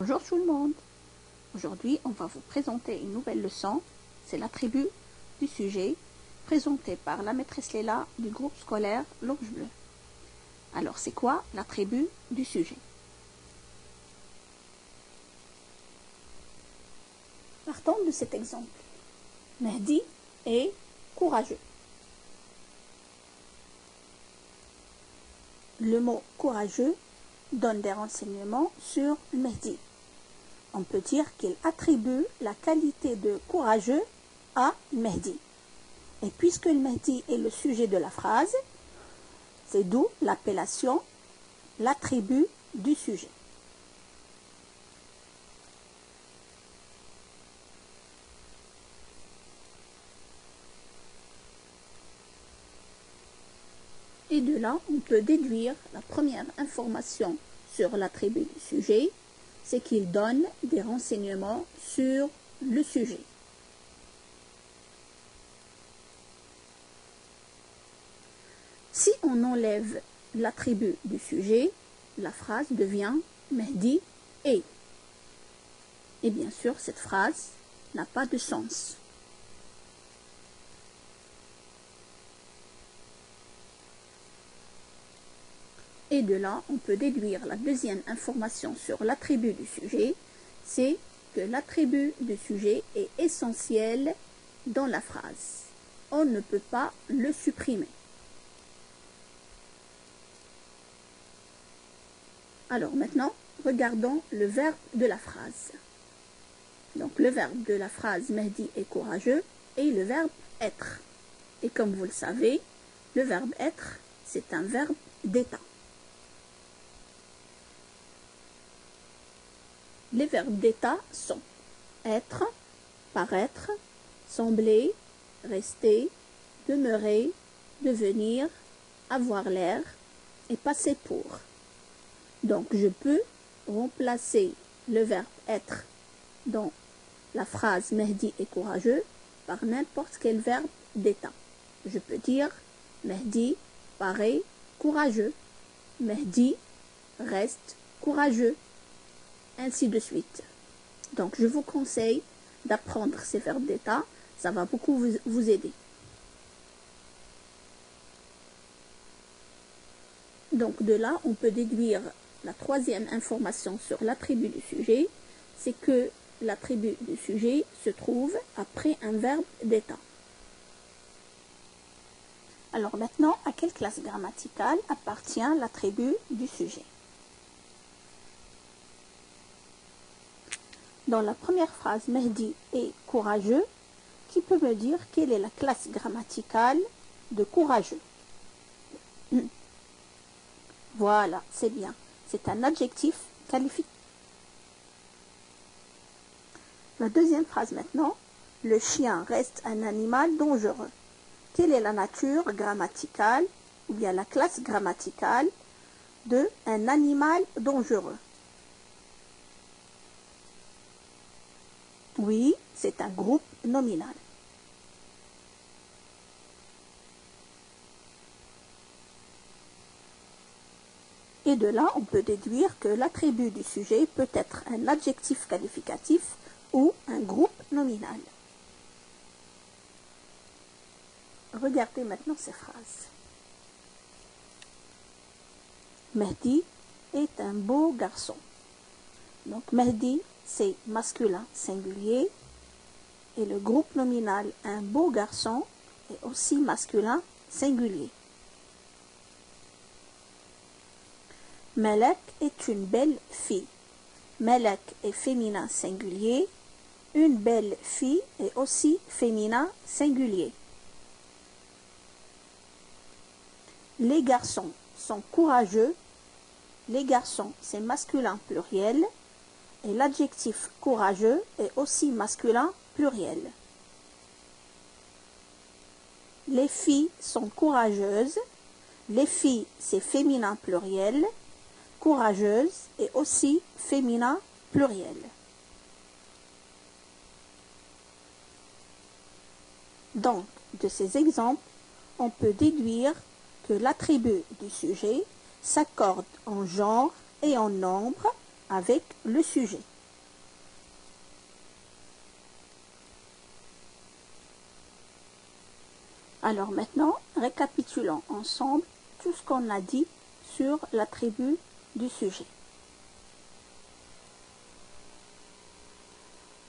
Bonjour tout le monde. Aujourd'hui, on va vous présenter une nouvelle leçon. C'est l'attribut du sujet, présenté par la maîtresse Léla du groupe scolaire L'Ange Bleu. Alors, c'est quoi l'attribut du sujet? Partons de cet exemple. Mehdi est courageux. Le mot courageux donne des renseignements sur Mehdi. On peut dire qu'il attribue la qualité de courageux à Mehdi. Et puisque le Mehdi est le sujet de la phrase, c'est d'où l'appellation l'attribut du sujet. Et de là, on peut déduire la première information sur l'attribut du sujet, c'est qu'il donne des renseignements sur le sujet. Si on enlève l'attribut du sujet, la phrase devient Mehdi est. Et bien sûr, cette phrase n'a pas de sens. Et de là, on peut déduire la deuxième information sur l'attribut du sujet, c'est que l'attribut du sujet est essentiel dans la phrase. On ne peut pas le supprimer. Alors maintenant, regardons le verbe de la phrase. Donc le verbe de la phrase Mehdi est courageux est le verbe être. Et comme vous le savez, le verbe être, c'est un verbe d'état. Les verbes d'état sont être, paraître, sembler, rester, demeurer, devenir, avoir l'air et passer pour. Donc je peux remplacer le verbe être dans la phrase Mehdi est courageux par n'importe quel verbe d'état. Je peux dire Mehdi paraît courageux, Mehdi reste courageux, ainsi de suite. Donc je vous conseille d'apprendre ces verbes d'état, ça va beaucoup vous aider. Donc de là, on peut déduire la troisième information sur l'attribut du sujet, c'est que l'attribut du sujet se trouve après un verbe d'état. Alors maintenant, à quelle classe grammaticale appartient l'attribut du sujet? Dans la première phrase, Mehdi est courageux, qui peut me dire quelle est la classe grammaticale de courageux? Voilà, c'est bien. C'est un adjectif qualifié. La deuxième phrase maintenant, le chien reste un animal dangereux. Quelle est la nature grammaticale ou bien la classe grammaticale de un animal dangereux? Oui, c'est un groupe nominal. Et de là, on peut déduire que l'attribut du sujet peut être un adjectif qualificatif ou un groupe nominal. Regardez maintenant ces phrases. Mehdi est un beau garçon. Donc Mehdi, c'est masculin singulier et le groupe nominal un beau garçon est aussi masculin singulier. Malek est une belle fille. Malek est féminin singulier. Une belle fille est aussi féminin singulier. Les garçons sont courageux. Les garçons, c'est masculin pluriel. Et l'adjectif courageux est aussi masculin pluriel. Les filles sont courageuses. Les filles, c'est féminin pluriel. Courageuse est aussi féminin pluriel. Donc, de ces exemples, on peut déduire que l'attribut du sujet s'accorde en genre et en nombre avec le sujet. Alors maintenant, récapitulons ensemble tout ce qu'on a dit sur l'attribut du sujet.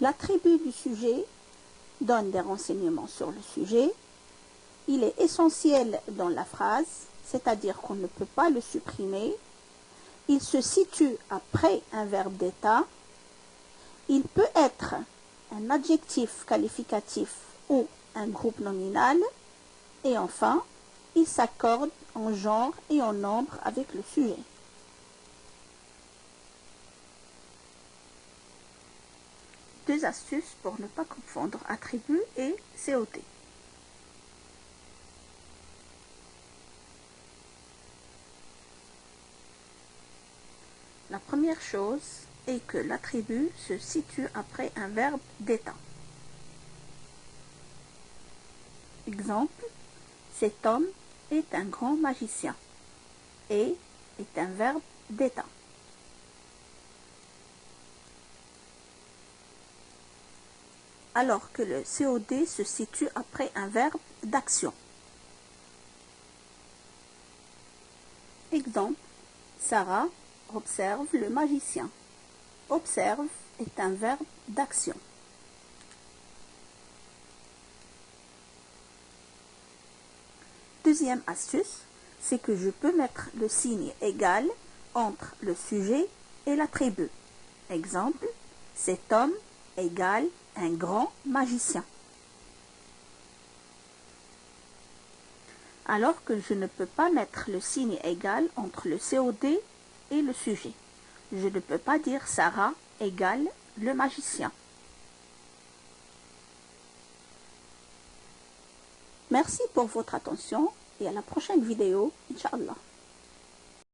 L'attribut du sujet donne des renseignements sur le sujet. Il est essentiel dans la phrase, c'est-à-dire qu'on ne peut pas le supprimer. Il se situe après un verbe d'état. Il peut être un adjectif qualificatif ou un groupe nominal. Et enfin, il s'accorde en genre et en nombre avec le sujet. Deux astuces pour ne pas confondre attribut et COT. La première chose est que l'attribut se situe après un verbe d'état. Exemple, cet homme est un grand magicien et est un verbe d'état. Alors que le COD se situe après un verbe d'action. Exemple, Sarah observe le magicien. Observe est un verbe d'action. Deuxième astuce, c'est que je peux mettre le signe égal entre le sujet et l'attribut. Exemple, cet homme égale un grand magicien. Alors que je ne peux pas mettre le signe égal entre le COD et le sujet. Je ne peux pas dire Sarah égale le magicien. Merci pour votre attention et à la prochaine vidéo, Inch'Allah.